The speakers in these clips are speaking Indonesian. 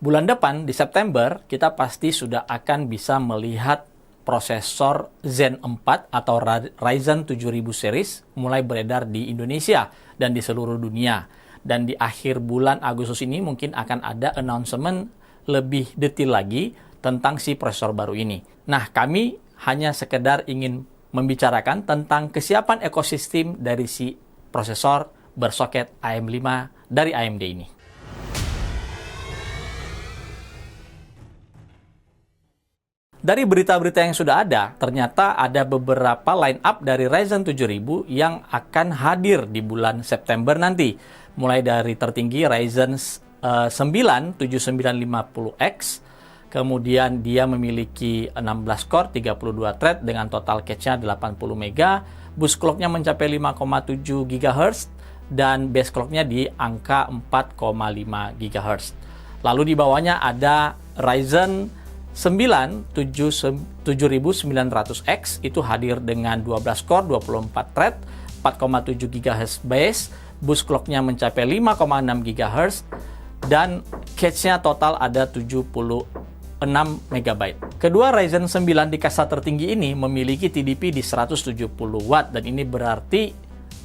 Bulan depan, di September, kita pasti sudah akan bisa melihat prosesor Zen 4 atau Ryzen 7000 series mulai beredar di Indonesia dan di seluruh dunia. Dan di akhir bulan Agustus ini mungkin akan ada announcement lebih detail lagi tentang si prosesor baru ini. Nah, kami hanya sekedar ingin membicarakan tentang kesiapan ekosistem dari si prosesor bersoket AM5 dari AMD ini. Dari berita-berita yang sudah ada, ternyata ada beberapa line up dari Ryzen 7000 yang akan hadir di bulan September nanti. Mulai dari tertinggi Ryzen 9 7950X, kemudian dia memiliki 16 core, 32 thread dengan total cache-nya 80 MB, boost clock-nya mencapai 5,7 GHz, dan base clock-nya di angka 4,5 GHz. Lalu di bawahnya ada Ryzen 7900X itu hadir dengan 12 core, 24 thread, 4,7 GHz base, boost clock-nya mencapai 5,6 GHz, dan cache-nya total ada 76 MB. Kedua Ryzen 9 di kasta tertinggi ini memiliki TDP di 170 Watt, dan ini berarti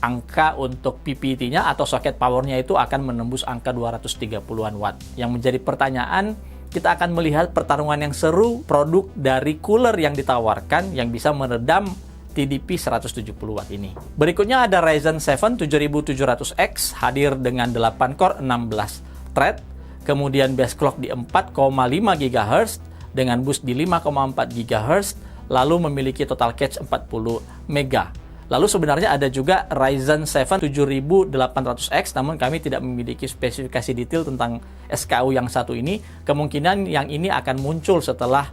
angka untuk PPT-nya atau soket power-nya itu akan menembus angka 230-an Watt. Yang menjadi pertanyaan, kita akan melihat pertarungan yang seru produk dari cooler yang ditawarkan yang bisa meredam TDP 170 Watt ini. Berikutnya ada Ryzen 7 7700X hadir dengan 8 core, 16 thread, kemudian base clock di 4,5 GHz dengan boost di 5,4 GHz, lalu memiliki total cache 40 MB. Lalu sebenarnya ada juga Ryzen 7 7800X, namun kami tidak memiliki spesifikasi detail tentang SKU yang satu ini. Kemungkinan yang ini akan muncul setelah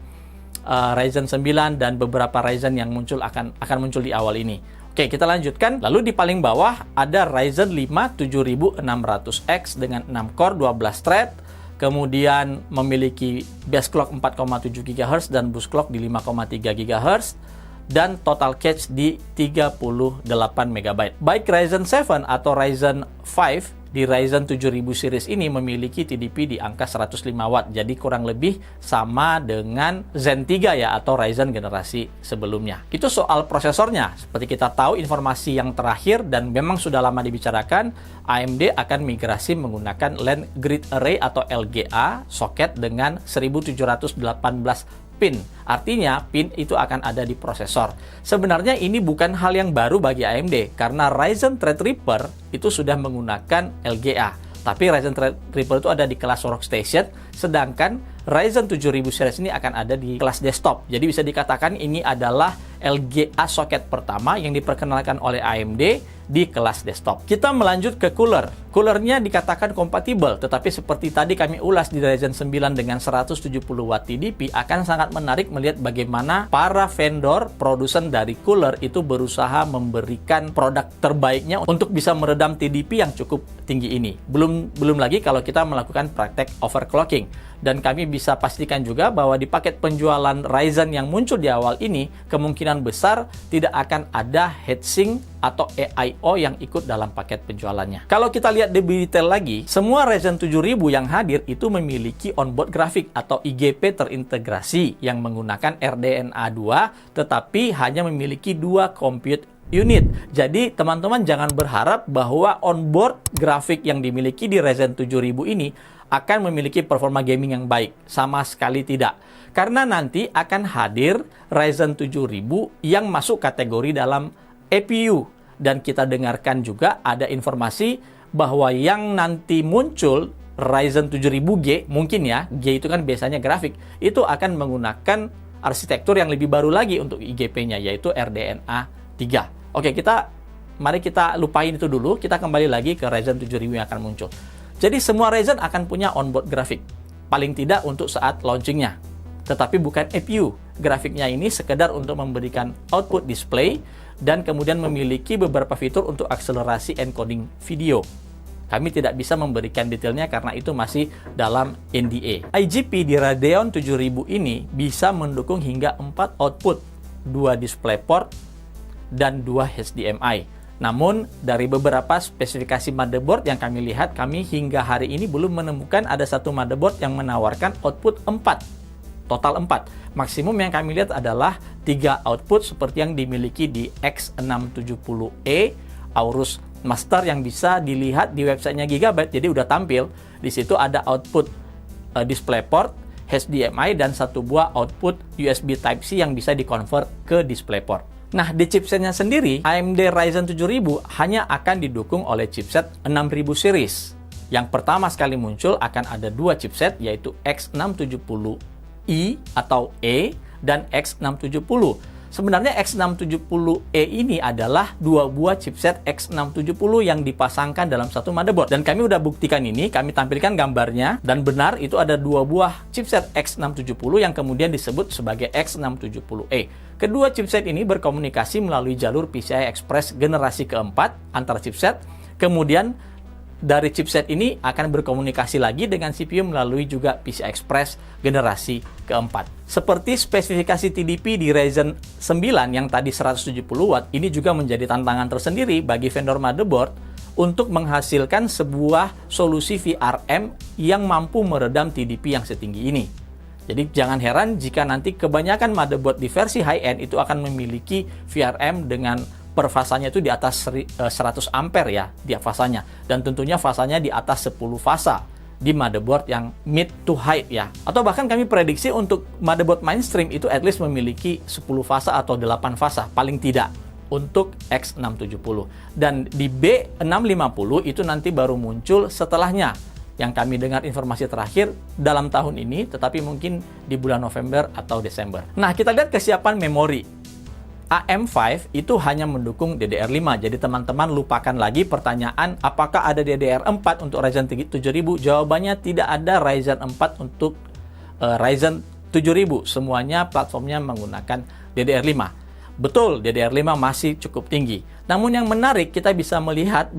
Ryzen 9 dan beberapa Ryzen yang muncul akan muncul di awal ini. Oke, kita lanjutkan. Lalu di paling bawah ada Ryzen 5 7600X dengan 6 core, 12 thread, kemudian memiliki base clock 4,7 GHz dan boost clock di 5,3 GHz. Dan total cache di 38 MB. Baik Ryzen 7 atau Ryzen 5 di Ryzen 7000 series ini memiliki TDP di angka 105 Watt. Jadi kurang lebih sama dengan Zen 3 ya, atau Ryzen generasi sebelumnya. Itu soal prosesornya. Seperti kita tahu, informasi yang terakhir dan memang sudah lama dibicarakan, AMD akan migrasi menggunakan Land Grid Array atau LGA soket dengan 1718 pin. Artinya, pin itu akan ada di prosesor. Sebenarnya ini bukan hal yang baru bagi AMD, karena Ryzen Threadripper itu sudah menggunakan LGA. Tapi Ryzen Threadripper itu ada di kelas workstation, sedangkan Ryzen 7000 series ini akan ada di kelas desktop. Jadi bisa dikatakan ini adalah LGA soket pertama yang diperkenalkan oleh AMD di kelas desktop. Kita melanjut ke cooler. Coolernya dikatakan kompatibel, tetapi seperti tadi kami ulas di Ryzen 9 dengan 170 Watt TDP, akan sangat menarik melihat bagaimana para vendor produsen dari cooler itu berusaha memberikan produk terbaiknya untuk bisa meredam TDP yang cukup tinggi ini. Belum lagi kalau kita melakukan praktek overclocking. Dan kami bisa pastikan juga bahwa di paket penjualan Ryzen yang muncul di awal ini, kemungkinan besar tidak akan ada heatsink atau AIO yang ikut dalam paket penjualannya. Kalau kita lihat lebih detail lagi, semua Ryzen 7000 yang hadir itu memiliki onboard graphic atau IGP terintegrasi yang menggunakan RDNA 2, tetapi hanya memiliki 2 compute unit. Jadi teman-teman jangan berharap bahwa onboard grafik yang dimiliki di Ryzen 7000 ini akan memiliki performa gaming yang baik. Sama sekali tidak. Karena nanti akan hadir Ryzen 7000 yang masuk kategori dalam APU. Dan kita dengarkan juga ada informasi bahwa yang nanti muncul Ryzen 7000G, mungkin ya, G itu kan biasanya grafik, itu akan menggunakan arsitektur yang lebih baru lagi untuk IGP-nya, yaitu RDNA 3. Oke, mari kita lupain itu dulu, kita kembali lagi ke Ryzen 7000 yang akan muncul. Jadi semua Ryzen akan punya onboard grafik, paling tidak untuk saat launchingnya. Tetapi bukan APU. Grafiknya ini sekedar untuk memberikan output display dan kemudian memiliki beberapa fitur untuk akselerasi encoding video. Kami tidak bisa memberikan detailnya karena itu masih dalam NDA. IGP di Radeon 7000 ini bisa mendukung hingga 4 output, 2 DisplayPort, dan 2 HDMI. Namun, dari beberapa spesifikasi motherboard yang kami lihat, kami hingga hari ini belum menemukan ada satu motherboard yang menawarkan output 4. Total 4. Maksimum yang kami lihat adalah 3 output seperti yang dimiliki di X670E Aorus Master yang bisa dilihat di websitenya Gigabyte. Jadi udah tampil. Di situ ada output DisplayPort, HDMI, dan satu buah output USB Type-C yang bisa dikonvert ke DisplayPort. Nah, di chipsetnya sendiri, AMD Ryzen 7000 hanya akan didukung oleh chipset 6000 series. Yang pertama sekali muncul akan ada dua chipset, yaitu X670i atau E dan X670. Sebenarnya X670E ini adalah dua buah chipset X670 yang dipasangkan dalam satu motherboard. Dan kami udah buktikan ini, kami tampilkan gambarnya, dan benar itu ada dua buah chipset X670 yang kemudian disebut sebagai X670E. Kedua chipset ini berkomunikasi melalui jalur PCI Express generasi keempat antara chipset, kemudian dari chipset ini akan berkomunikasi lagi dengan CPU melalui juga PCI Express generasi keempat. Seperti spesifikasi TDP di Ryzen 9 yang tadi 170 Watt, ini juga menjadi tantangan tersendiri bagi vendor motherboard untuk menghasilkan sebuah solusi VRM yang mampu meredam TDP yang setinggi ini. Jadi jangan heran jika nanti kebanyakan motherboard di versi high-end itu akan memiliki VRM dengan per fasanya itu di atas 100 ampere ya, dia fasanya. Dan tentunya fasanya di atas 10 fasa di motherboard yang mid to high ya. Atau bahkan kami prediksi untuk motherboard mainstream itu at least memiliki 10 fasa atau 8 fasa, paling tidak untuk X670. Dan di B650 itu nanti baru muncul setelahnya. Yang kami dengar informasi terakhir dalam tahun ini, tetapi mungkin di bulan November atau Desember. Nah, kita lihat kesiapan memori. AM5 itu hanya mendukung DDR5. Jadi teman-teman lupakan lagi pertanyaan apakah ada DDR4 untuk Ryzen 7000. Jawabannya tidak ada Ryzen 4 untuk Ryzen 7000. Semuanya platformnya menggunakan DDR5. Betul, DDR5 masih cukup tinggi. Namun yang menarik, kita bisa melihat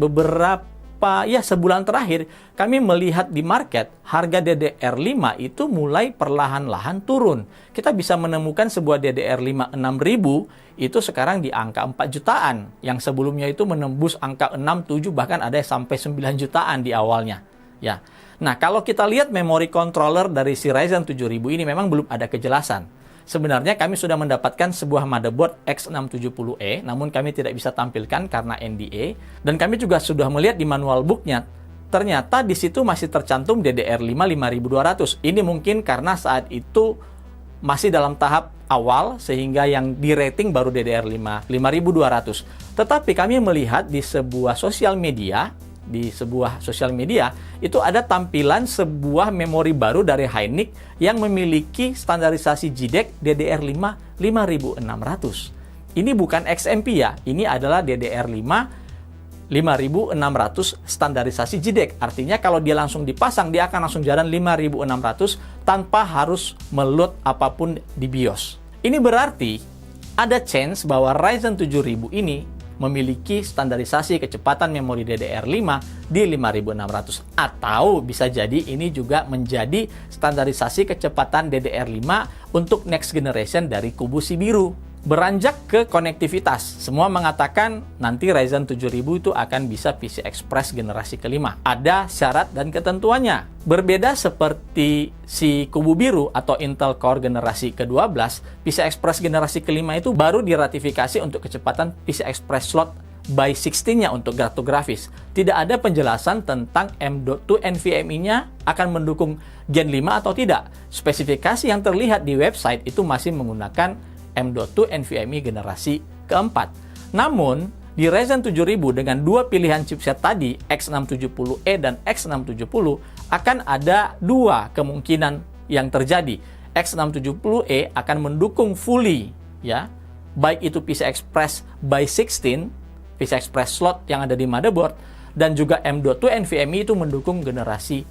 sebulan terakhir kami melihat di market harga DDR5 itu mulai perlahan-lahan turun. Kita bisa menemukan sebuah DDR5 6000 itu sekarang di angka 4 jutaan. Yang sebelumnya itu menembus angka 6, 7, bahkan ada sampai 9 jutaan di awalnya. Ya. Nah, kalau kita lihat memori controller dari si Ryzen 7000 ini memang belum ada kejelasan. Sebenarnya kami sudah mendapatkan sebuah motherboard X670E, namun kami tidak bisa tampilkan karena NDA. Dan kami juga sudah melihat di manual booknya, ternyata di situ masih tercantum DDR5 5200. Ini mungkin karena saat itu masih dalam tahap awal, sehingga yang di rating baru DDR5 5200. Tetapi kami melihat di sebuah sosial media, itu ada tampilan sebuah memori baru dari Hynix yang memiliki standarisasi JEDEC DDR5 5600. Ini bukan XMP ya, ini adalah DDR5 5600 standarisasi JEDEC. Artinya kalau dia langsung dipasang, dia akan langsung jalan 5600 tanpa harus meload apapun di BIOS. Ini berarti ada chance bahwa Ryzen 7000 ini memiliki standarisasi kecepatan memori DDR5 di 5600. Atau bisa jadi ini juga menjadi standarisasi kecepatan DDR5 untuk next generation dari kubu si biru. Beranjak ke konektivitas, semua mengatakan nanti Ryzen 7000 itu akan bisa PCI Express generasi kelima. Ada syarat dan ketentuannya. Berbeda seperti si kubu biru atau Intel Core generasi ke-12, PCI Express generasi kelima itu baru diratifikasi untuk kecepatan PCI Express slot by 16-nya untuk grafis. Tidak ada penjelasan tentang M.2 NVMe-nya akan mendukung Gen 5 atau tidak. Spesifikasi yang terlihat di website itu masih menggunakan M.2 NVMe generasi keempat. Namun, di Ryzen 7000 dengan dua pilihan chipset tadi, X670E dan X670, akan ada dua kemungkinan yang terjadi. X670E akan mendukung fully, ya, baik itu PCI Express by 16, PCI Express slot yang ada di motherboard, dan juga M.2 NVMe itu mendukung generasi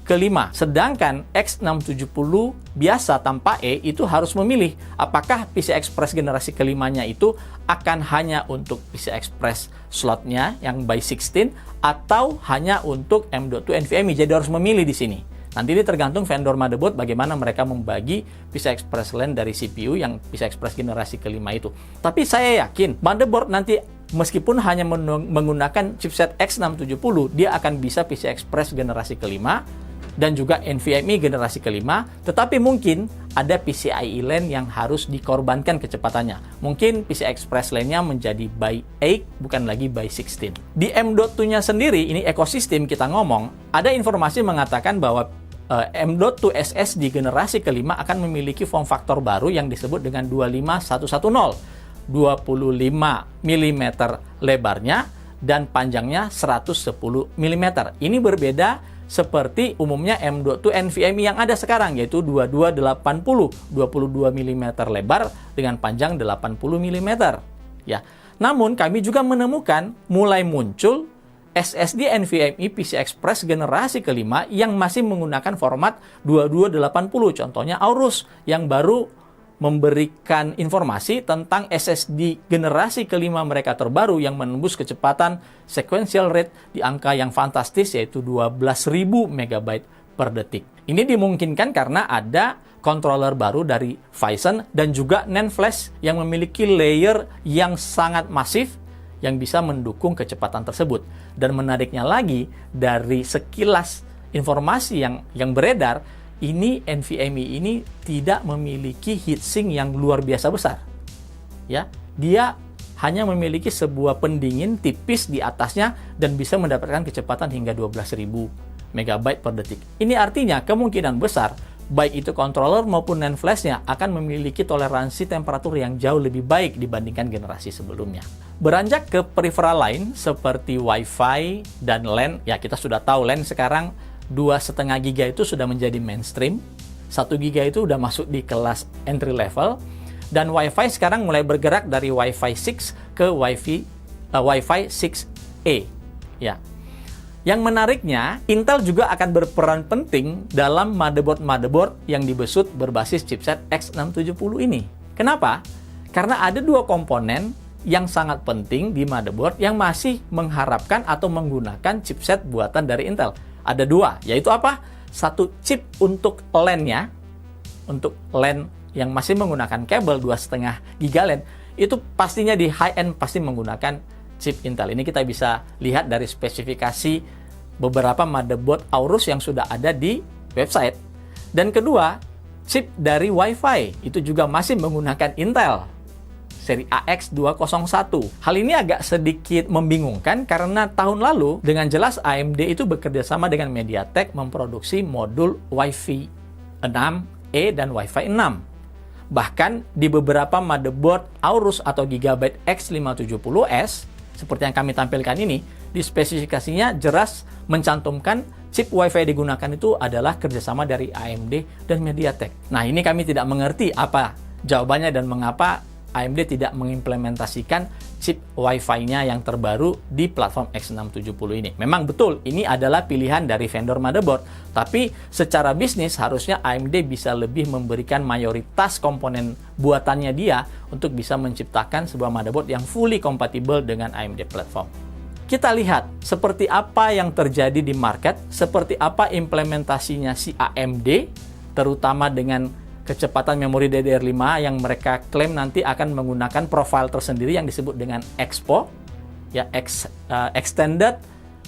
kelima. Sedangkan X670 biasa tanpa E itu harus memilih apakah PCI Express generasi kelimanya itu akan hanya untuk PCI Express slotnya yang by 16 atau hanya untuk M.2 NVMe. Jadi harus memilih di sini. Nanti ini tergantung vendor motherboard bagaimana mereka membagi PCI Express LAN dari CPU yang PCI Express generasi kelima itu. Tapi saya yakin motherboard nanti meskipun hanya menggunakan chipset X670, dia akan bisa PCI Express generasi kelima dan juga NVMe generasi kelima, tetapi mungkin ada PCIe LAN yang harus dikorbankan kecepatannya. Mungkin PCI Express LAN-nya menjadi by 8, bukan lagi by 16. Di M.2-nya sendiri, ini ekosistem kita ngomong, ada informasi mengatakan bahwa M.2 SSD generasi kelima akan memiliki form factor baru yang disebut dengan 25110. 25 mm lebarnya dan panjangnya 110 mm. Ini berbeda seperti umumnya M.2 NVMe yang ada sekarang, yaitu 2280, 22 mm lebar dengan panjang 80 mm. Ya. Namun kami juga menemukan mulai muncul SSD NVMe PCI Express generasi kelima yang masih menggunakan format 2280, contohnya Aorus yang baru memberikan informasi tentang SSD generasi kelima mereka terbaru yang menembus kecepatan sequential rate di angka yang fantastis, yaitu 12.000 MB per detik. Ini dimungkinkan karena ada controller baru dari Phison dan juga NAND flash yang memiliki layer yang sangat masif yang bisa mendukung kecepatan tersebut. Dan menariknya lagi, dari sekilas informasi yang beredar, ini NVMe ini tidak memiliki heatsink yang luar biasa besar. Ya, dia hanya memiliki sebuah pendingin tipis di atasnya dan bisa mendapatkan kecepatan hingga 12.000 MB per detik. Ini artinya kemungkinan besar baik itu controller maupun NAND flash-nya akan memiliki toleransi temperatur yang jauh lebih baik dibandingkan generasi sebelumnya. Beranjak ke peripheral lain seperti Wi-Fi dan LAN, ya kita sudah tahu LAN sekarang 2,5 GB itu sudah menjadi mainstream, 1 GB itu udah masuk di kelas entry level, dan Wi-Fi sekarang mulai bergerak dari Wi-Fi 6 ke Wi-Fi 6E. Ya. Yang menariknya, Intel juga akan berperan penting dalam motherboard yang dibesut berbasis chipset X670 ini. Kenapa? Karena ada dua komponen yang sangat penting di motherboard yang masih mengharapkan atau menggunakan chipset buatan dari Intel. Ada dua, yaitu apa? Satu chip untuk LAN-nya, untuk LAN yang masih menggunakan kabel 2,5 GB LAN, itu pastinya di high-end pasti menggunakan chip Intel. Ini kita bisa lihat dari spesifikasi beberapa motherboard Aorus yang sudah ada di website. Dan kedua, chip dari Wi-Fi, itu juga masih menggunakan Intel seri AX201. Hal ini agak sedikit membingungkan karena tahun lalu dengan jelas AMD itu bekerja sama dengan MediaTek memproduksi modul Wi-Fi 6E dan Wi-Fi 6. Bahkan di beberapa motherboard Aorus atau Gigabyte X570S seperti yang kami tampilkan ini, di spesifikasinya jelas mencantumkan chip Wi-Fi digunakan itu adalah kerjasama dari AMD dan MediaTek. Nah, ini kami tidak mengerti apa jawabannya dan mengapa AMD tidak mengimplementasikan chip Wi-Fi-nya yang terbaru di platform X670 ini. Memang betul, ini adalah pilihan dari vendor motherboard, tapi secara bisnis harusnya AMD bisa lebih memberikan mayoritas komponen buatannya dia untuk bisa menciptakan sebuah motherboard yang fully compatible dengan AMD platform. Kita lihat seperti apa yang terjadi di market, seperti apa implementasinya si AMD, terutama dengan kecepatan memori DDR5 yang mereka klaim nanti akan menggunakan profil tersendiri yang disebut dengan Expo, ya, Extended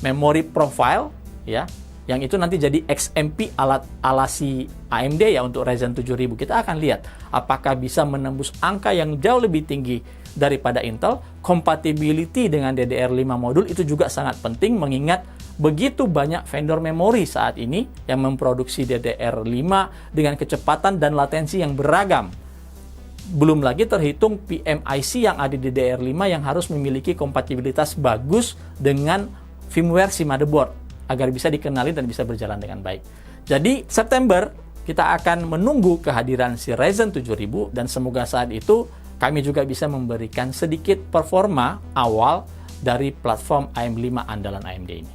Memory Profile, ya, yang itu nanti jadi XMP ala si AMD ya untuk Ryzen 7000. Kita akan lihat apakah bisa menembus angka yang jauh lebih tinggi daripada Intel. Compatibility dengan DDR5 modul itu juga sangat penting mengingat begitu banyak vendor memori saat ini yang memproduksi DDR5 dengan kecepatan dan latensi yang beragam. Belum lagi terhitung PMIC yang ada di DDR5 yang harus memiliki kompatibilitas bagus dengan firmware si motherboard agar bisa dikenali dan bisa berjalan dengan baik. Jadi September kita akan menunggu kehadiran si Ryzen 7000 dan semoga saat itu kami juga bisa memberikan sedikit performa awal dari platform AM5 andalan AMD ini.